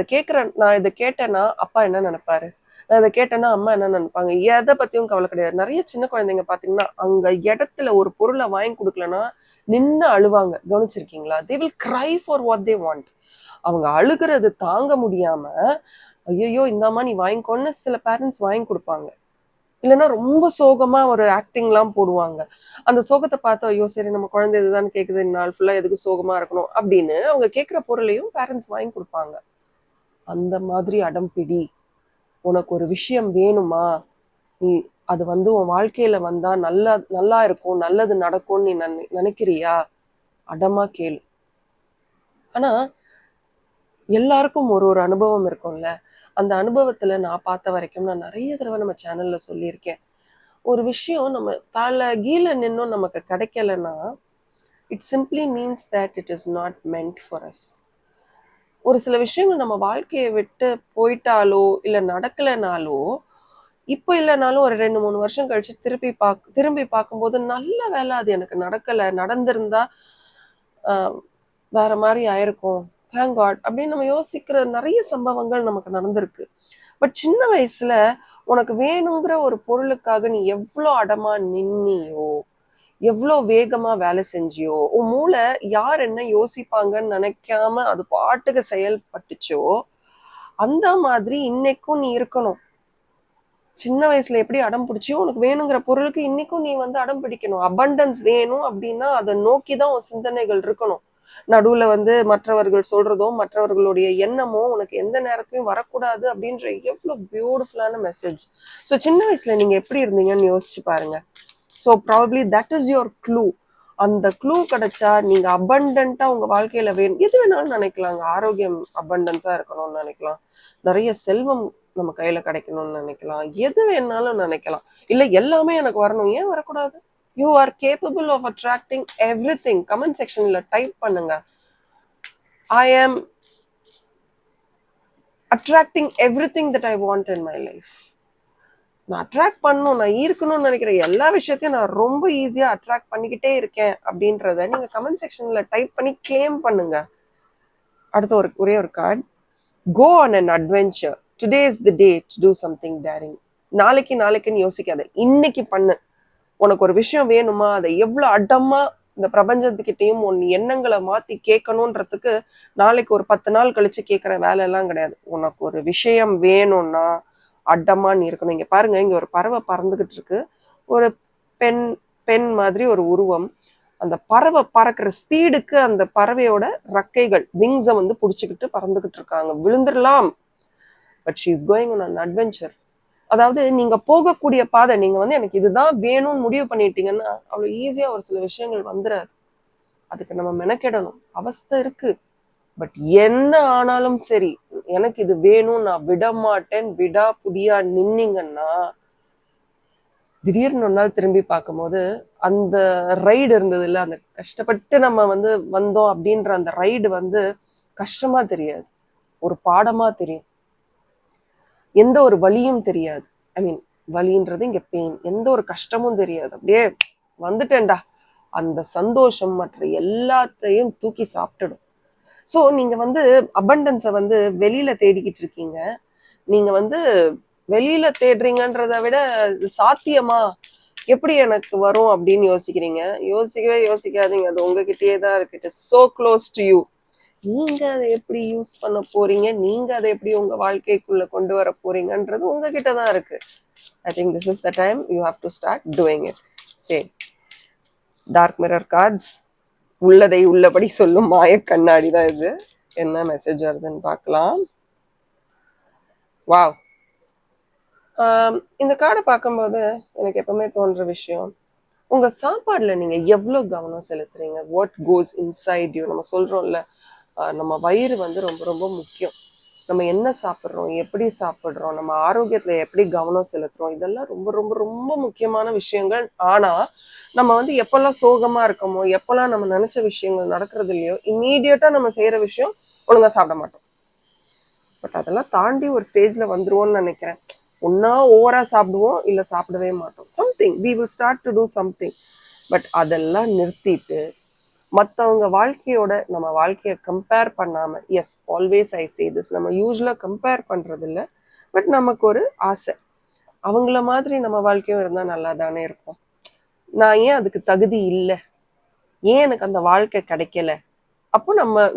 இதை கேட்டேன்னா அப்பா என்ன நினைப்பாரு, நான் இதை கேட்டேன்னா அம்மா என்ன நினைப்பாங்க, எதை பத்தியும் கவலை கிடையாது. நிறைய சின்ன குழந்தைங்க பாத்தீங்கன்னா அங்க இடத்துல ஒரு பொருளை வாங்கி கொடுக்கலன்னா நின்று அழுவாங்க. கவனிச்சிருக்கீங்களா? They will cry for what they want. அவங்க அழுகிறது தாங்க முடியாம ஐயோ இந்தாம்மா நீ வாங்கிக்கோன்னு சில பேரண்ட்ஸ் வாங்கி கொடுப்பாங்க. இல்லைன்னா ரொம்ப சோகமா ஒரு ஆக்டிங்லாம் போடுவாங்க. அந்த சோகத்தை பார்த்து ஐயோ சரி நம்ம குழந்தை இதுதான் கேட்குது, நாள் ஃபுல்லா எதுக்கு சோகமா இருக்கணும் அப்படின்னு அவங்க கேட்குற பொருளையும் பேரண்ட்ஸ் வாங்கி கொடுப்பாங்க. அந்த மாதிரி அடம்பிடி. உனக்கு ஒரு விஷயம் வேணுமா, நீ அது வந்து உன் வாழ்க்கையில வந்தா நல்லா இருக்கும், நல்லது நடக்கும்னு நீ நினைக்கிறியா, அடமா கேளு. ஆனா எல்லாருக்கும் ஒரு ஒரு அனுபவம் இருக்கும்ல. அந்த அனுபவத்துல நான் பார்த்த வரைக்கும் நான் நிறைய தடவை நம்ம சேனல்ல சொல்லியிருக்கேன், ஒரு விஷயம் நம்ம தலை கீழ நின்னும் நமக்கு கிடைக்கலன்னா it simply means that it is not meant for us. ஒரு சில விஷயங்கள் நம்ம வாழ்க்கையை விட்டு போயிட்டாலோ இல்ல நடக்கலைனாலோ இப்போ இல்லைனாலும் ஒரு 2-3 வருஷம் கழிச்சு திரும்பி பார்க்கும்போது நல்ல வேலை அது எனக்கு நடக்கலை, நடந்திருந்தா வேற மாதிரி ஆயிருக்கும், தேங்க் காட் அப்படின்னு நம்ம யோசிக்கிற நிறைய சம்பவங்கள் நமக்கு நடந்திருக்கு. பட் சின்ன வயசுல உனக்கு வேணுங்கிற ஒரு பொருளுக்காக நீ எவ்வளோ அடமா நின்னியோ, எவ்வளோ வேகமா வேலை செஞ்சியோ, உன் மூளை யார் என்ன யோசிப்பாங்கன்னு நினைக்காம அது பாட்டுக்கு செயல்பட்டுச்சோ, அந்த மாதிரி இன்னைக்கும் நீ இருக்கணும். சின்ன வயசுல எப்படி அடம் பிடிச்சியோ உனக்கு வேணுங்கிற பொருளுக்கு இன்னைக்கும் நீ வந்து அடம் பிடிக்கணும். அபண்டன்ஸ் வேணும் அப்படின்னா அதை நோக்கிதான் உன் சிந்தனைகள் இருக்கணும். நடுவுல வந்து மற்றவர்கள் சொல்றதோ மற்றவர்களுடைய எண்ணமோ உனக்கு எந்த நேரத்திலையும் வரக்கூடாது அப்படின்ற எவ்வளவு பியூட்டிஃபுல்லான மெசேஜ். ஸோ சின்ன வயசுல நீங்க எப்படி இருந்தீங்கன்னு யோசிச்சு பாருங்க. So probably that is your clue. அந்த க்ளூ கிடைச்சா நீங்க அபண்டன்ட்டா உங்க வாழ்க்கையில எது வேணாலும் நினைக்கலாங்க. ஆரோக்கியம் அபண்டன்ஸா இருக்கணும்னு நினைக்கலாம், நிறைய செல்வம் நம்ம கையில கிடைக்கணும்னு நினைக்கலாம், எது வேணாலும் நினைக்கலாம். இல்ல எல்லாமே எனக்கு வரணும், ஏன் வரக்கூடாது? You are capable of attracting everything. Comment செக்ஷன்ல டைப் பண்ணுங்க, I am attracting everything that I want in my life. நான் அட்ராக்ட் பண்ணணும், நான் இருக்கணும்னு நினைக்கிற எல்லா விஷயத்தையும் நான் ரொம்ப ஈஸியா அட்ராக்ட் பண்ணிக்கிட்டே இருக்கேன் அப்படின்றத நீங்க கமெண்ட் செக்ஷன்ல டைப் பண்ணி கிளைம் பண்ணுங்க. அடுத்த ஒரே ஒரு card. Go on an adventure. Today is the day to do something daring. நாளைக்குன்னு யோசிக்காத, இன்னைக்கு பண்ணு. உனக்கு ஒரு விஷயம் வேணுமா, அதை எவ்வளவு அடமா இந்த பிரபஞ்சத்துக்கிட்டையும் உன் எண்ணங்களை மாத்தி கேட்கணுன்றதுக்கு நாளைக்கு ஒரு 10 நாள் கழிச்சு கேட்கிற வேலை எல்லாம் கிடையாது. உனக்கு ஒரு விஷயம் வேணும்னா அடமா நீ இருக்கணும். இங்க பாருங்க, இங்க ஒரு பறவை பறந்துகிட்டு இருக்கு. ஒரு பெண் மாதிரி ஒரு உருவம். அந்த பறவை பறக்கிற ஸ்பீடுக்கு அந்த பறவையோட ரெக்கைகள் விங்ஸை வந்து புடிச்சுக்கிட்டு பறந்துகிட்டு இருக்காங்க. விழுந்துடலாம், but she is going on an adventure. அதாவது நீங்க போகக்கூடிய பாதை, நீங்க வந்து எனக்கு இதுதான் வேணும்னு முடிவு பண்ணிட்டீங்கன்னா அவ்வளவு ஈஸியா ஒரு சில விஷயங்கள் வந்துடாது. அதுக்கு நம்ம மெனக்கெடணும், அவஸ்தை இருக்கு. பட் என்ன ஆனாலும் சரி எனக்கு இது வேணும், நான் விட மாட்டேன், விடா புடியா நின்னீங்கன்னா திடீர்னு ஒரு நாள் திரும்பி பார்க்கும்போது அந்த ரைடு இருந்தது இல்ல, அந்த கஷ்டப்பட்டு நம்ம வந்து வந்தோம் அப்படின்ற அந்த ரைடு வந்து கஷ்டமா தெரியாது, ஒரு பாடமா தெரியும். எந்த ஒரு வலியும் தெரியாது. ஐ மீன் வலின்றது இங்க பெயின். எந்த ஒரு கஷ்டமும் தெரியாது. அப்படியே வந்துட்டேன்டா, அந்த சந்தோஷம் மற்ற எல்லாத்தையும் தூக்கி சாப்பிட்டுடும். ஸோ நீங்க வந்து அபண்டன்ஸை வந்து வெளியில தேடிக்கிட்டு இருக்கீங்க. நீங்க வந்து வெளியில தேடுறீங்கன்றத விட சாத்தியமா, எப்படி எனக்கு வரும் அப்படின்னு யோசிக்கிறீங்க. யோசிக்காதீங்க, அது உங்ககிட்டயே தான் இருக்கு. It is so close to you. நீங்க அதை எப்படி யூஸ் பண்ண போறீங்க, நீங்க அதை எப்படி உங்க வாழ்க்கைக்குள்ள கொண்டு வர போறீங்கன்றது உங்ககிட்ட தான் இருக்கு. I think this is the time you have to start doing it. சரி, டார்க் மிரர் கார்ட்ஸ் உள்ளதை உள்ளபடி சொல்லும் மாய கண்ணாடி தான் இது. என்ன மெசேஜ் வருதுன்னு பார்க்கலாம். வாவ், இந்த கார்டை பார்க்கும்போது எனக்கு எப்பவுமே தோன்ற விஷயம், உங்க சாப்பாடுல நீங்க எவ்வளவு கவனம் செலுத்துறீங்க. What goes inside you. நம்ம சொல்றோம்ல, நம்ம வயிறு வந்து ரொம்ப ரொம்ப முக்கியம். நம்ம என்ன சாப்பிட்றோம், எப்படி சாப்பிட்றோம், நம்ம ஆரோக்கியத்துல எப்படி கவனம் செலுத்துறோம், இதெல்லாம் ரொம்ப ரொம்ப ரொம்ப முக்கியமான விஷயங்கள். ஆனா நம்ம வந்து எப்பெல்லாம் சோகமா இருக்கோமோ, எப்பெல்லாம் நம்ம நினைச்ச விஷயங்கள் நடக்கிறது இல்லையோ, இம்மீடியட்டா நம்ம செய்யற விஷயம் ஒழுங்கா சாப்பிட மாட்டோம். பட் அதெல்லாம் தாண்டி ஒரு ஸ்டேஜ்ல வந்துருவோம்னு நினைக்கிறேன். ஒன்னா ஓவரா சாப்பிடுவோம், இல்ல சாப்பிடவே மாட்டோம். Something we will start to do something. But அதெல்லாம் நிறுத்திட்டு மற்றவங்க வாழ்க்கையோட நம்ம வாழ்க்கையை கம்பேர் பண்ணாம, yes always I say this, நம்ம யூஸ்வலா கம்பேர் பண்றது இல்லை. பட் நமக்கு ஒரு ஆசை, அவங்கள மாதிரி நம்ம வாழ்க்கையும் இருந்தா நல்லா தானே இருக்கும். நான் ஏன் அதுக்கு தகுதி இல்லை, ஏன் எனக்கு அந்த வாழ்க்கை கிடைக்கல, அப்போ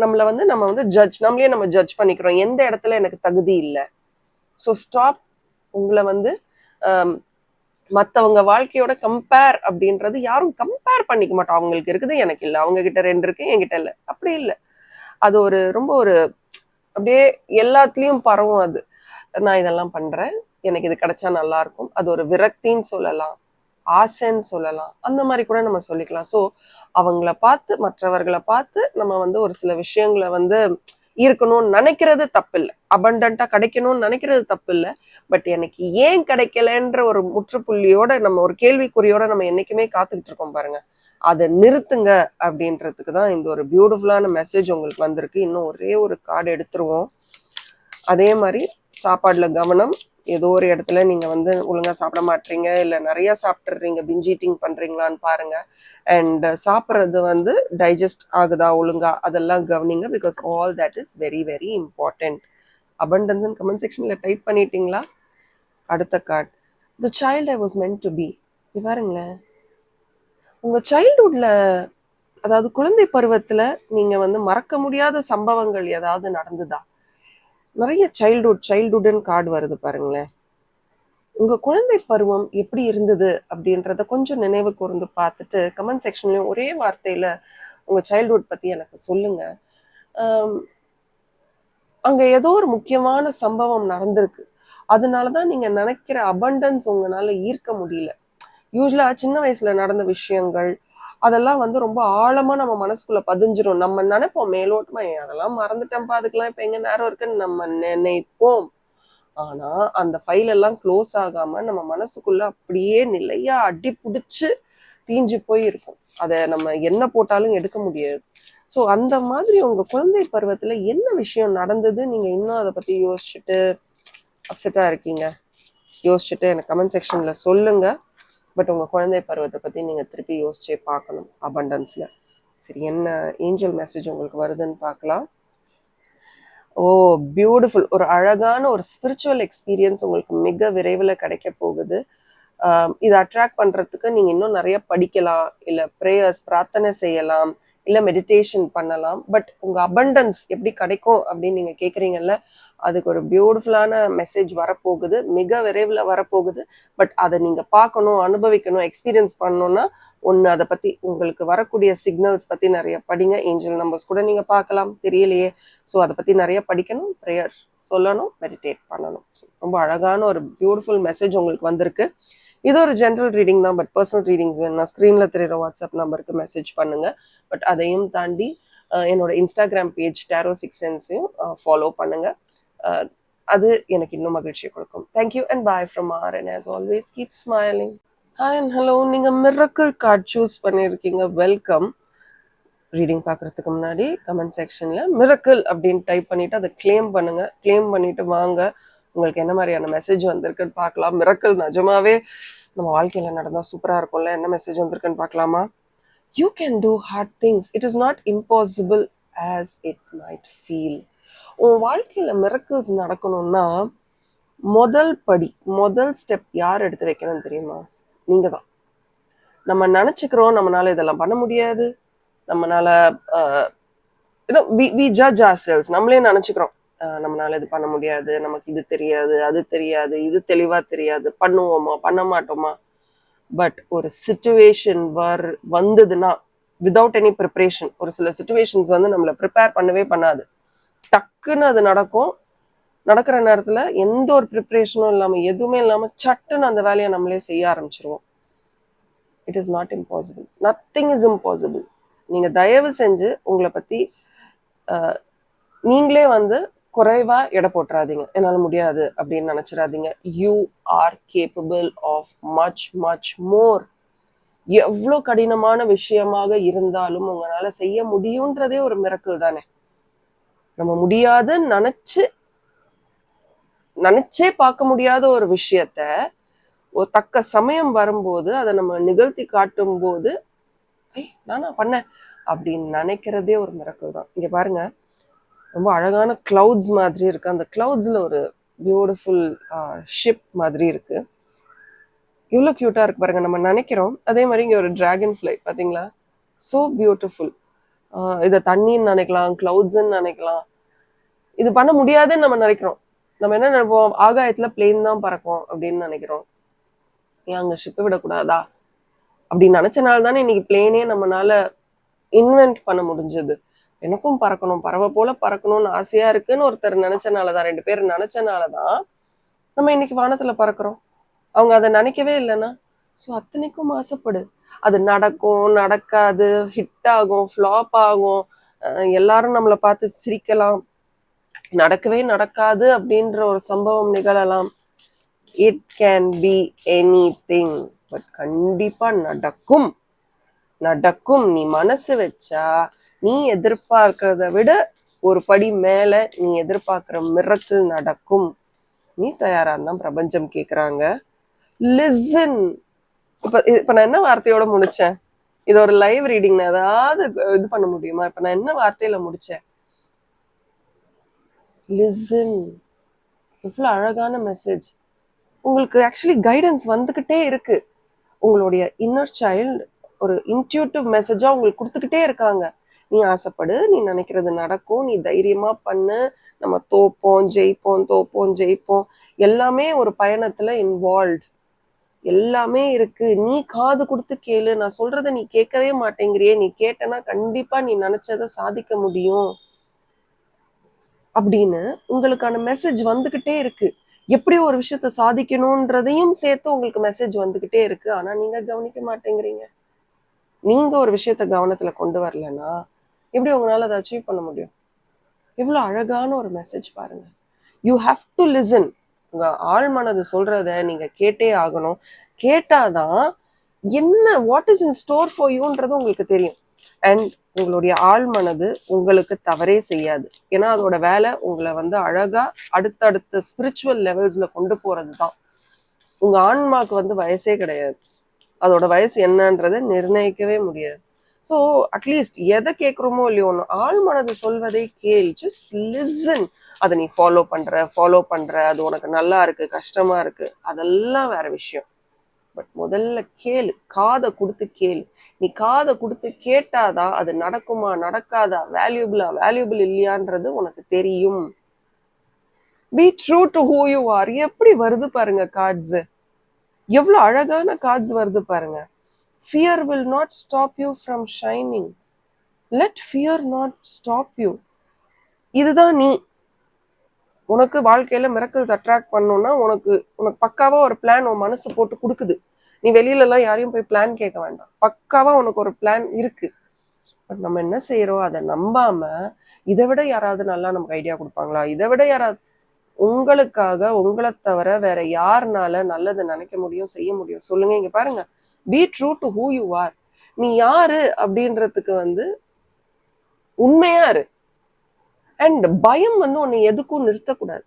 நம்மளை வந்து நம்ம வந்து நம்மளே நம்ம ஜட்ஜ் பண்ணிக்கிறோம், எந்த இடத்துல எனக்கு தகுதி இல்லை. So stop. உங்களை வந்து மற்றவங்க வாழ்க்கையோட கம்பேர் அப்படின்றது யாரும் கம்பேர் பண்ணிக்க மாட்டோம். அவங்களுக்கு இருக்குது, எனக்கு இல்லை, அவங்க கிட்ட 2 இருக்கு, என்கிட்ட இல்லை, அப்படி இல்லை. அது ஒரு ரொம்ப ஒரு அப்படியே எல்லாத்துலயும் பரவும். அது நான் இதெல்லாம் பண்றேன், எனக்கு இது கிடைச்சா நல்லா இருக்கும், அது ஒரு விரக்தின்னு சொல்லலாம், ஆசைன்னு சொல்லலாம், அந்த மாதிரி கூட நம்ம சொல்லிக்கலாம். ஸோ அவங்கள பார்த்து, மற்றவர்களை பார்த்து நம்ம வந்து ஒரு சில விஷயங்களை வந்து இருக்கணும்னு நினைக்கிறது தப்பு இல்லை, அபண்டன்ட்டா கிடைக்கணும்னு நினைக்கிறது தப்பு இல்லை. பட் எனக்கு ஏன் கிடைக்கலன்ற ஒரு முற்றுப்புள்ளியோட, நம்ம ஒரு கேள்விக்குறியோட நம்ம என்னைக்குமே காத்துக்கிட்டு இருக்கோம் பாருங்க, அதை நிறுத்துங்க அப்படின்றதுக்கு தான் இந்த ஒரு பியூட்டிஃபுல்லான மெசேஜ் உங்களுக்கு வந்திருக்கு. இன்னும் ஒரே ஒரு கார்டு எடுத்துருவோம். அதே மாதிரி சாப்பாடுல கவனம். ஏதோ ஒரு இடத்துல நீங்க வந்து ஒழுங்கா சாப்பிட மாட்டீங்க, இல்ல நிறைய சாப்பிட்டுறீங்க, பிஞ்ச் ஈட்டிங் பண்றீங்களான்னு பாருங்க. அண்ட் சாப்பிட்றது வந்து டைஜஸ்ட் ஆகுதா ஒழுங்கா, அதெல்லாம் கவனிங்க. Because all that is very very important. Abundance comment செக்ஷன்ல டைப் பண்ணிட்டீங்களா? அடுத்த card, the child I was meant to be. பாருங்களேன், உங்க சைல்ட்ஹுட்ல, அதாவது குழந்தை பருவத்துல நீங்க வந்து மறக்க முடியாத சம்பவங்கள் ஏதாவது நடந்துதா? நிறைய சைல்ட்ஹுட்னு கார்டு வருது பாருங்களேன். உங்க குழந்தை பருவம் எப்படி இருந்தது அப்படின்றத கொஞ்சம் நினைவு கூர்ந்து பார்த்துட்டு கமெண்ட் செக்ஷன்லயும் ஒரே வார்த்தையில உங்க சைல்ட்ஹுட் பத்தி எனக்கு சொல்லுங்க. அங்க ஏதோ ஒரு முக்கியமான சம்பவம் நடந்திருக்கு, அதனாலதான் நீங்க நினைக்கிற அபண்டன்ஸ் உங்களால ஈர்க்க முடியல. யூஸ்வலா சின்ன வயசுல நடந்த விஷயங்கள் அதெல்லாம் வந்து ரொம்ப ஆழமா நம்ம மனசுக்குள்ள பதிஞ்சிரும். நம்ம நினைப்போம் மேலோட்டமா, அதெல்லாம் மறந்துட்டேன்ப்பா, அதுக்கெல்லாம் இப்ப எங்க நேரம் இருக்குன்னு நம்ம நினைப்போம். ஆனா அந்த ஃபைல் எல்லாம் க்ளோஸ் ஆகாம நம்ம மனசுக்குள்ள அப்படியே நிலையா அடி பிடிச்சு தீஞ்சு போய் இருக்கும். அதை நம்ம என்ன போட்டாலும் எடுக்க முடியாது. ஸோ அந்த மாதிரி உங்க குழந்தை பருவத்துல என்ன விஷயம் நடந்தது, நீங்க இன்னும் அதை பத்தி யோசிச்சுட்டு அப்செட்டா இருக்கீங்க, யோசிச்சுட்டு எனக்கு கமெண்ட் செக்ஷன்ல சொல்லுங்க. பட் உங்க குழந்தை பருவத்தை பத்தி நீங்க திருப்பி யோசிச்சே பார்க்கணும் அபண்டன்ஸ்ல. சரி, என்ன ஏஞ்சல் மெசேஜ் உங்களுக்கு வருதுன்னு பார்க்கலாம். ஓ பியூட்டிஃபுல், ஒரு அழகான ஒரு ஸ்பிரிச்சுவல் எக்ஸ்பீரியன்ஸ் உங்களுக்கு மிக விரைவில் கிடைக்க போகுது. இதை அட்ராக்ட் பண்றதுக்கு நீங்க இன்னும் நிறைய படிக்கலாம், இல்ல ப்ரேயர்ஸ் பிரார்த்தனை செய்யலாம், இல்ல மெடிடேஷன் பண்ணலாம். பட் உங்க அபண்டன்ஸ் எப்படி கிடைக்கும் அப்படின்னு நீங்க கேக்குறீங்கல்ல, அதுக்கு ஒரு பியூட்டிஃபுல்லான மெசேஜ் வரப்போகுது, மிக விரைவில் வரப்போகுது. பட் அதை நீங்க பார்க்கணும், அனுபவிக்கணும், எக்ஸ்பீரியன்ஸ் பண்ணணும்னா ஒன்று அதை பத்தி உங்களுக்கு வரக்கூடிய சிக்னல்ஸ் பத்தி நிறைய படிங்க. ஏஞ்சல் நம்பர்ஸ் கூட நீங்க பார்க்கலாம், தெரியலையே. ஸோ அதை பத்தி நிறைய படிக்கணும், ப்ரேயர் சொல்லணும், மெடிடேட் பண்ணணும். ஸோ ரொம்ப அழகான ஒரு பியூட்டிஃபுல் மெசேஜ் உங்களுக்கு வந்திருக்கு. இது ஒரு ஜென்ரல் ரீடிங் தான். பட் பர்சனல் ரீடிங்ஸ் வேணும்னா ஸ்க்ரீன்ல தெரியுற வாட்ஸ்அப் நம்பருக்கு மெசேஜ் பண்ணுங்க. பட் அதையும் தாண்டி என்னோட இன்ஸ்டாகிராம் பேஜ் டேரோ 6 சென்ஸையும் ஃபாலோ பண்ணுங்க. அது எனக்கு இன்னும் மகிழ்ச்சியை கொடுக்கும். Thank you and bye from R. As always keep smiling. Hi and hello. நீங்க மிரக்கிள் கார்டு சூஸ் பண்ணியிருக்கீங்க, வெல்கம். ரீடிங் பார்க்கறதுக்கு முன்னாடி கமெண்ட் செக்ஷன்ல மிரக்கிள் அப்படின்னு டைப் பண்ணிட்டு அதை கிளைம் பண்ணுங்க. கிளைம் பண்ணிட்டு வாங்க, உங்களுக்கு என்ன மாதிரியான மெசேஜ் வந்திருக்குன்னு பார்க்கலாம். மிரக்கிள் நிஜமாவே நம்ம வாழ்க்கையில நடந்தா சூப்பரா இருக்கும்ல. என்ன மெசேஜ் வந்திருக்குன்னு பார்க்கலாமா? You can do hard things. It is not impossible as it might feel. உன் வாழ்க்கையில மிரக்கிள்ஸ் நடக்கணும்னா முதல் படி, முதல் ஸ்டெப் யார் எடுத்து வைக்கணும்னு தெரியுமா? நீங்க தான். நம்ம நினைச்சுக்கிறோம் நம்மளால இதெல்லாம் பண்ண முடியாது, நம்மளால we judge ourselves. நம்மளே நினைச்சுக்கிறோம் நம்மளால இது பண்ண முடியாது, நமக்கு இது தெரியாது, அது தெரியாது, இது தெளிவா தெரியாது, பண்ணுவோமா பண்ண மாட்டோமா. பட் ஒரு சிச்சுவேஷன் வந்ததுன்னா விதவுட் எனி ப்ரிப்பரேஷன், ஒரு சில சிச்சுவேஷன்ஸ் வந்து நம்மளை ப்ரிப்பேர் பண்ணவே பண்ணாது, டக்குன்னு அது நடக்கும். நடக்கிற நேரத்துல எந்த ஒரு ப்ரிப்பரேஷனும் இல்லாம, எதுவுமே இல்லாம சட்டுன்னு அந்த வேலையை நம்மளே செய்ய ஆரம்பிச்சிருவோம். It is not impossible, nothing is impossible. நீங்க தயவு செஞ்சு உங்களை பத்தி நீங்களே வந்து குறைவா எடை போட்டுறாதீங்க. என்னால முடியாது அப்படின்னு நினைச்சிடாதீங்க. You are capable of much much more. எவ்வளோ கடினமான விஷயமாக இருந்தாலும் உங்களால செய்ய முடியுன்றதே ஒரு மிரக்கல் தானே. நம்ம முடியாதுன்னு நினைச்சே பார்க்க முடியாத ஒரு விஷயத்த ஒரு தக்க சமயம் வரும்போது அதை நம்ம நிகழ்த்தி காட்டும் போது நானா பண்ணேன் அப்படின்னு நினைக்கிறதே ஒரு மிரக்கல் தான். இங்க பாருங்க, ரொம்ப அழகான கிளவுட்ஸ் மாதிரி இருக்கு. அந்த கிளவுட்ஸ்ல ஒரு பியூட்டிஃபுல் ஷிப் மாதிரி இருக்கு. இவ்வளோ கியூட்டா இருக்கு பாருங்க. நம்ம நினைக்கிறோம், அதே மாதிரி இங்க ஒரு டிராகன் ஃப்ளை பாத்தீங்களா, சோ பியூட்டிஃபுல். இதை தண்ணின்னு நினைக்கலாம், கிளவுட்ஸ்ன்னு நினைக்கலாம். இது பண்ண முடியாதுன்னு நம்ம நினைக்கிறோம். நம்ம என்ன நினைப்போம், ஆகாயத்துல பிளேன் தான் பறக்கும் அப்படின்னு நினைக்கிறோம். ஏன் அங்க ஷிப்பை விடக்கூடாதா அப்படின்னு நினைச்சனால தானே இன்னைக்கு பிளேனே நம்மளால இன்வென்ட் பண்ண முடிஞ்சது. எனக்கும் பறக்கணும், பறவை போல பறக்கணும்னு ஆசையா இருக்குன்னு ஒருத்தர் நினைச்சனாலதான், 2 பேர் நினைச்சனாலதான் நம்ம இன்னைக்கு வானத்துல பறக்கிறோம். அவங்க அதை நினைக்கவே இல்லைன்னா, ஸோ அத்தனைக்கும் ஆசைப்படு. அது நடக்கும், நடக்காது, ஹிட் ஆகும், ஃப்ளாப் ஆகும், எல்லாரும் நம்மளை பார்த்து சிரிக்கலாம், நடக்கவே நடக்காது அப்படின்ற ஒரு சம்பவம் நிகழலாம். It can be anything, but கண்டிப்பா நடக்கும். நீ மனசு வச்சா நீ எதிர்பார்க்கிறத விட ஒரு படி மேல நீ எதிர்பார்க்கிற மிரக்கல் நடக்கும். நீ தயாரா தான் பிரபஞ்சம் கேக்குறாங்க. லிசன். இப்ப நான் என்ன வார்த்தையோட முடிச்சேன்? இது ஒரு லைவ் ரீடிங், நான் ஏதாவது இது பண்ண முடியுமா? இப்ப நான் என்ன வார்த்தையில முடிச்சேன்? லிசன். எவ்வளவு அழகான மெசேஜ். உங்களுக்கு ஆக்சுவலி கைடன்ஸ் வந்துகிட்டே இருக்கு. உங்களுடைய இன்னர் சைல்டு ஒரு இன்ட்யூட்டிவ் மெசேஜா உங்களுக்கு கொடுத்துக்கிட்டே இருக்காங்க. நீ ஆசைப்படு, நீ நினைக்கிறது நடக்கும், நீ தைரியமா பண்ணு, நம்ம தோப்போம் ஜெயிப்போம். எல்லாமே ஒரு பயணத்துல இன்வால்வ், எல்லாமே இருக்கு. நீ காது கொடுத்து கேளு. நான் சொல்றத நீ கேட்கவே மாட்டேங்கிறியே, நீ கேட்டனா கண்டிப்பா நீ நினைச்சதை சாதிக்க முடியும் அப்படின்னு உங்களுக்கான மெசேஜ் வந்துகிட்டே இருக்கு. எப்படி ஒரு விஷயத்த சாதிக்கணும்ன்றதையும் சேர்த்து உங்களுக்கு மெசேஜ் வந்துகிட்டே இருக்கு. ஆனா நீங்க கவனிக்க மாட்டேங்கிறீங்க. நீங்க ஒரு விஷயத்த கவனத்துல கொண்டு வரலன்னா எப்படி உங்களால அதை அச்சீவ் பண்ண முடியும்? இவ்வளவு அழகான ஒரு மெசேஜ் பாருங்க. You have to listen. உங்க ஆழ் மனது சொல்றத நீங்க கேட்டே ஆகணும். கேட்டாதான் என்ன what is in store for யூன்றது உங்களுக்கு தெரியும். அண்ட் உங்களுடைய ஆழ் மனது உங்களுக்கு தவறே செய்யாது. ஏன்னா அதோட வேலை உங்களை அழகா அடுத்தடுத்த ஸ்பிரிச்சுவல் லெவல்ஸ்ல கொண்டு போறதுதான். உங்க ஆன்மாக்கு வயசே கிடையாது. அதோட வயசு என்னன்றதை நிர்ணயிக்கவே முடியாது. ஸோ அட்லீஸ்ட் எதை கேட்குறோமோ இல்லையோ, ஆழ் மனது சொல்வதை கேள். Just listen. அதை நீ ஃபாலோ பண்ற, அது உனக்கு நல்லா இருக்கு, கஷ்டமா இருக்கு, அதெல்லாம் வேற விஷயம். பட் முதல்ல கேளு, காதை கொடுத்து கேளு. நீ காதை கொடுத்து கேட்டாதான் அது நடக்குமா நடக்காதா, வேல்யூபிள் இல்லையான்றது உனக்கு தெரியும். Be true to who you are. எப்படி வருது பாருங்க கார்ட்ஸ், எவ்வளவு அழகான கார்ட்ஸ் வருது பாருங்க. Fear will not stop you from shining. Let fear not stop you. இதுதான் நீ. உனக்கு வாழ்க்கையில மிரக்கல்ஸ் அட்ராக்ட் பண்ணணும்னா உனக்கு பக்காவா ஒரு பிளான் உன் மனசு போட்டு கொடுக்குது. நீ வெளியில எல்லாம் யாரையும் போய் பிளான் கேட்க வேண்டாம். பக்காவா உனக்கு ஒரு பிளான் இருக்கு. பட் நம்ம என்ன செய்யறோம், அதை நம்பாம இதை விட யாராவது நல்லா நமக்கு ஐடியா கொடுப்பாங்களா, இதை விட யாராவது, உங்களுக்காக உங்களை தவிர வேற யாருனால நல்லதை நினைக்க முடியும், செய்ய முடியும் சொல்லுங்க. இங்க பாருங்க, be true to who you are. நீ யாரு அப்படின்றதுக்கு உண்மையா இரு. அண்ட் பயம் உன்னை எதுக்கும் நிறுத்தக்கூடாது.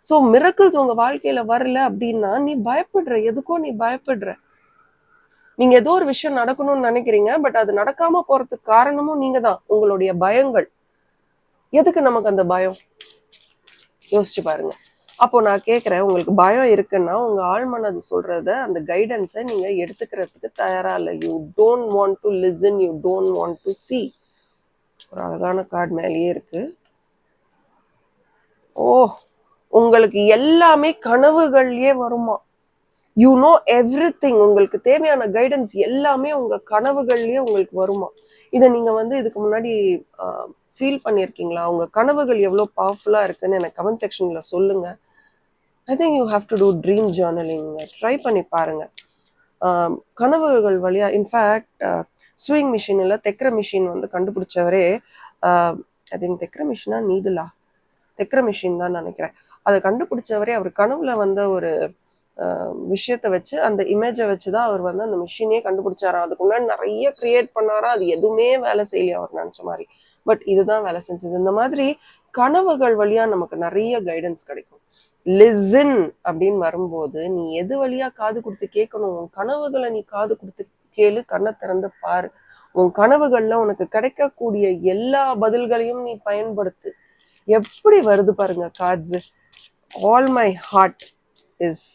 ஸோ மிரக்கிள்ஸ் உங்க வாழ்க்கையில வரல அப்படின்னா நீ பயப்படுற, எதுக்கோ நீ பயப்படுற. நீங்க ஏதோ ஒரு விஷயம் நடக்கணும்னு நினைக்கிறீங்க, பட் அது நடக்காம போறதுக்கு காரணமும் நீங்க தான், உங்களுடைய பயங்கள். எதுக்கு நமக்கு அந்த பயம்? யோசிச்சு பாருங்க. அப்போ நான் கேட்கிறேன், உங்களுக்கு பயம் இருக்குன்னா உங்க ஆழ்மனது சொல்றத, அந்த கைடன்ஸை நீங்க எடுத்துக்கிறதுக்கு தயாரா இல்லை. You don't want to listen, you don't want to C. ஒரு அழகான கார்டு மேலேயே இருக்கு. ஓ, உங்களுக்கு எல்லாமே கனவுகள்லயே வருமா? You know everything. உங்களுக்கு தேவையான கைடன்ஸ் எல்லாமே உங்க கனவுகள்லயே உங்களுக்கு வருமா? இதை நீங்க இதுக்கு முன்னாடி ஃபீல் பண்ணியிருக்கீங்களா? உங்க கனவுகள் எவ்வளோ பவர்ஃபுல்லா இருக்குன்னு எனக்கு கமெண்ட் செக்ஷன்ல சொல்லுங்க. I think you have to do dream journaling. Try பண்ணி பாருங்க. கனவுகள் வழியா, இன்ஃபேக்ட் ஸ்விங் மிஷின் இல்லை தைக்கிற மிஷின் கண்டுபிடிச்சவரே, ஐ திங்க் தைக்கிற மிஷினா நீடலா, தைக்கிற மிஷின் தான் நினைக்கிறேன். அதை கண்டுபிடிச்சவரே அவர் கனவுல வந்த ஒரு விஷயத்த வச்சு, அந்த இமேஜை வச்சுதான் அவர் வந்து அந்த மிஷினே கண்டுபிடிச்சாராம். அதுக்கு முன்னாடி நிறைய கிரியேட் பண்ணாரா, அது எதுவுமே வேலை செய்யலையா அவர் நினைச்ச மாதிரி. பட் இதுதான் வேலை செஞ்சது. இந்த மாதிரி கனவுகள் வழியா நமக்கு நிறைய கைடன்ஸ் கிடைக்கும். லிசன் அப்படின்னு வரும்போது நீ எது வழியா காது கொடுத்து கேட்கணும், உன் கனவுகளை நீ காது கொடுத்து கேளு, கண்ணை திறந்து பாரு. உன் கனவுகள்ல உனக்கு கிடைக்கக்கூடிய எல்லா பதில்களையும் நீ பயன்படுத்து. எப்படி வருது பாருங்க cards. All my heart is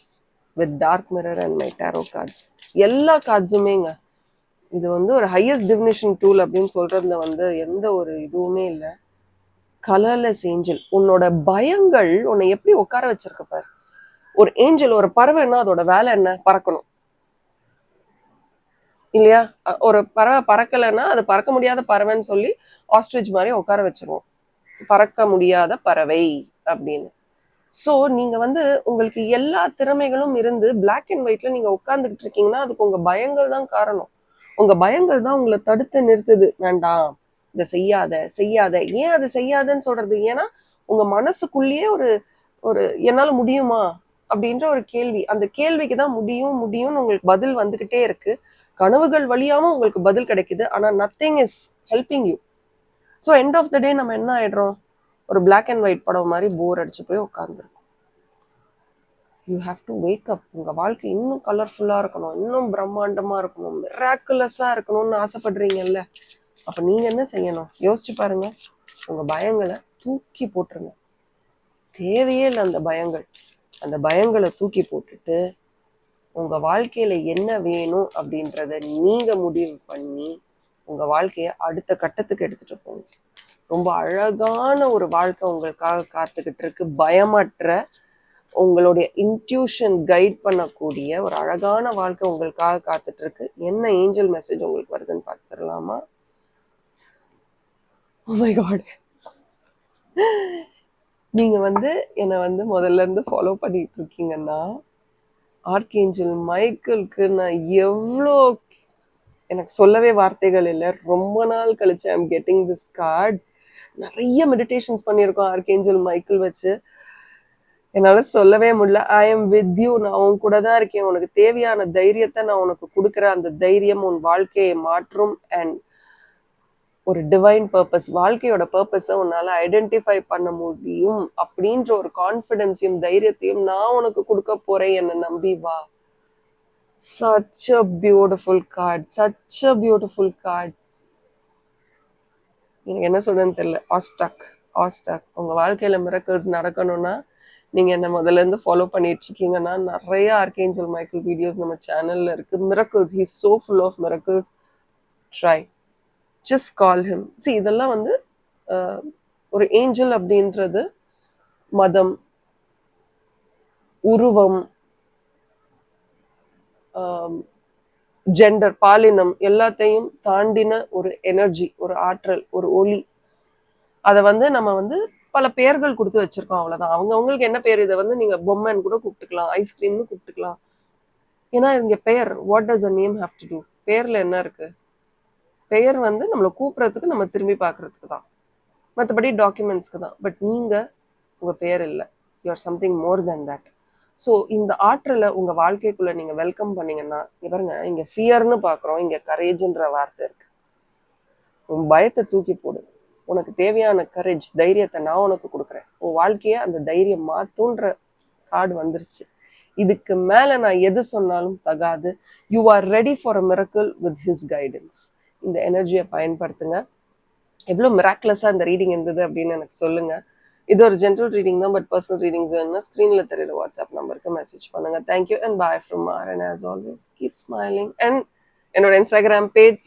with dark mirror and my tarot cards. எல்லா கார்ட்ஸுமேங்க. இது வந்து ஒரு ஹையஸ்ட் டிவினேஷன் டூல் அப்படின்னு சொல்றதுல வந்து எந்த ஒரு இதுவுமே இல்லை. Colourless angel. உன்னோட பயங்கள் உன்னை எப்படி உட்கார வச்சிருக்க பாரு. ஒரு ஏஞ்சல், ஒரு பறவைன்னா அதோட வேலை என்ன? பறக்கணும் இல்லையா? ஒரு பறவை பறக்கலைன்னா அது பறக்க முடியாத பறவைன்னு சொல்லி ஆஸ்ட்ரிச் மாதிரி உட்கார வச்சிருவோம், பறக்க முடியாத பறவை அப்படின்னு. ஸோ நீங்க வந்து உங்களுக்கு எல்லா திறமைகளும் இருந்து பிளாக் அண்ட் ஒயிட்ல நீங்க உட்கார்ந்துகிட்டு இருக்கீங்கன்னா அதுக்கு உங்க பயங்கள் தான் காரணம். உங்க பயங்கள் தான் உங்களை தடுத்து நிறுத்துது. வேண்டாம், இதை செய்யாத செய்யாத. ஏன் அது செய்யாதன்னு சொல்றது? ஏன்னா உங்க மனசுக்குள்ளேயே ஒரு ஒரு என்னால முடியுமா அப்படின்ற ஒரு கேள்வி. அந்த கேள்விக்கு தான் முடியும் முடியும்னு உங்களுக்கு பதில் வந்துகிட்டே இருக்கு. கனவுகள் வழியாவும் உங்களுக்கு பதில் கிடைக்குது. ஆனா nothing is helping you. So end of the day நம்ம என்ன ஆயிடுறோம்? ஒரு பிளாக் அண்ட் ஒயிட் படம் மாதிரி போர் அடிச்சு போய் உட்காந்துருக்கும். You have to wake up. உங்க வாழ்க்கை இன்னும் கலர்ஃபுல்லா இருக்கணும், இன்னும் பிரம்மாண்டமா இருக்கணும், மிராக்குலஸா இருக்கணும்னு ஆசைப்படுறீங்கல்ல. அப்ப நீங்க என்ன செய்யணும்? யோசிச்சு பாருங்க. உங்க பயங்களை தூக்கி போட்டுருங்க. தேவையே இல்லை அந்த பயங்கள். அந்த பயங்களை தூக்கி போட்டுட்டு உங்க வாழ்க்கையில என்ன வேணும் அப்படின்றத நீங்க முடிவு பண்ணி உங்க வாழ்க்கைய அடுத்த கட்டத்துக்கு எடுத்துட்டு போங்க. ரொம்ப அழகான ஒரு வாழ்க்கை உங்களுக்காக காத்துக்கிட்டு இருக்கு. பயமற்ற, உங்களுடைய இன்ட்யூஷன் கைட் பண்ணக்கூடிய ஒரு அழகான வாழ்க்கை உங்களுக்காக காத்துட்டு இருக்கு. என்ன ஏஞ்சல் மெசேஜ் உங்களுக்கு வருதுன்னு பார்த்துடலாமா? Oh my God. நீங்க வந்து என்னை வந்து முதல்ல இருந்து ஃபாலோ பண்ணிட்டு இருக்கீங்கன்னா, ஆர்க்ஏஞ்சல் மைக்கேலுக்கு நான் எவ்வளோ, எனக்கு சொல்லவே வார்த்தைகள் இல்லை. ரொம்ப நாள் கழிச்சு I am getting this card. நிறைய மெடிடேஷன்ஸ் பண்ணியிருக்கோம் ஆர்க்ஏஞ்சல் மைக்கேல் வச்சு. என்னால சொல்லவே முடியல. I am with you. நான் உன் கூட தான் இருக்கேன். உனக்கு தேவையான தைரியத்தை நான் உனக்கு கொடுக்குறேன். அந்த தைரியம் உன் வாழ்க்கையை மாற்றும். அண்ட் ஒரு டிவைன் பர்பஸ், வாழ்க்கையோட பர்பஸை உன்னால ஐடென்டிஃபை பண்ண முடியும் அப்படின்ற ஒரு கான்ஃபிடென்ஸையும் தைரியத்தையும் நான் உனக்கு கொடுக்க போறேன். என்னை நம்பி வா. Such a beautiful card. Such a beautiful card. எனக்கு என்ன சொல்றேன்னு தெரியல. ஆஸ்டாக். உங்க வாழ்க்கையில மிரக்கிள்ஸ் நடக்கணும்னா நீங்க என்ன முதல்ல இருந்து ஃபாலோ பண்ணிட்டு இருக்கீங்கன்னா, நிறைய ஆர்க்ஏஞ்சல் மைக்கேல் வீடியோஸ் நம்ம சேனல்ல இருக்கு. Miracles, he is so full of miracles. Try, just call him. See, இதெல்லாம் வந்து ஒரு ஏஞ்சல் அப்படின்றது மதம், உருவம், ஜெண்டர், பாலினம் எல்லாத்தையும் தாண்டின ஒரு எனர்ஜி, ஒரு ஆற்றல், ஒரு ஒளி. அதை வந்து நம்ம வந்து பல பெயர்கள் கொடுத்து வச்சிருக்கோம், அவ்வளவுதான். அவங்களுக்கு என்ன பேர்? இதை வந்து நீங்க பொம்மைன்னு கூட கூப்பிட்டுக்கலாம், ஐஸ்கிரீம்னு கூப்பிட்டுக்கலாம். ஏன்னா இங்க பெயர், what does a name have to do? பெயர்ல என்ன இருக்கு? பெயர் வந்து நம்மளை கூப்பிடுறதுக்கு, நம்ம திரும்பி பார்க்கறதுக்கு தான், மற்றபடி டாக்குமெண்ட்ஸ்க்கு தான். பட் நீங்க உங்க பெயர் இல்லை, you or something more then that. So இந்த ஆற்றலை உங்க வாழ்க்கைக்குள்ள நீங்க வெல்கம் பண்ணீங்கன்னா, இங்க பாருங்க, இங்க ஃபியர்னு பாக்குறோம், இங்க கரேஜ்ன்ற வார்த்தை இருக்கு. உன் பயத்தை தூக்கி போடு. உனக்கு தேவையான கரேஜ், தைரியத்தை நான் உனக்கு கொடுக்குறேன். உன் வாழ்க்கைய அந்த தைரியம் மாத்துன்ற கார்டு வந்துருச்சு. இதுக்கு மேல நான் எது சொன்னாலும் தகாது. You are ready for a miracle with his guidance. இந்த எனர்ஜியை பயன்படுத்துங்க. எவ்வளோ மிராக்குலஸா இந்த ரீடிங் இருந்தது அப்படின்னு எனக்கு சொல்லுங்க. இது ஒரு ஜென்ரல் ரீடிங் தான். பட் பர்சனல் ரீடிங்ஸ் வேணும்னா ஸ்க்ரீன்ல தெரியுற வாட்ஸ்அப் நம்பருக்கு மெசேஜ் பண்ணுங்க. Thank you and bye from Maran. As always keep smiling. And என்னோட இன்ஸ்டாகிராம் பேஜ்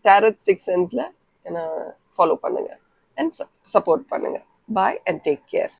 tarot 6 Senseல என்ன ஃபாலோ பண்ணுங்க அண்ட் சப்போர்ட் பண்ணுங்க. பாய் அண்ட் டேக் கேர்.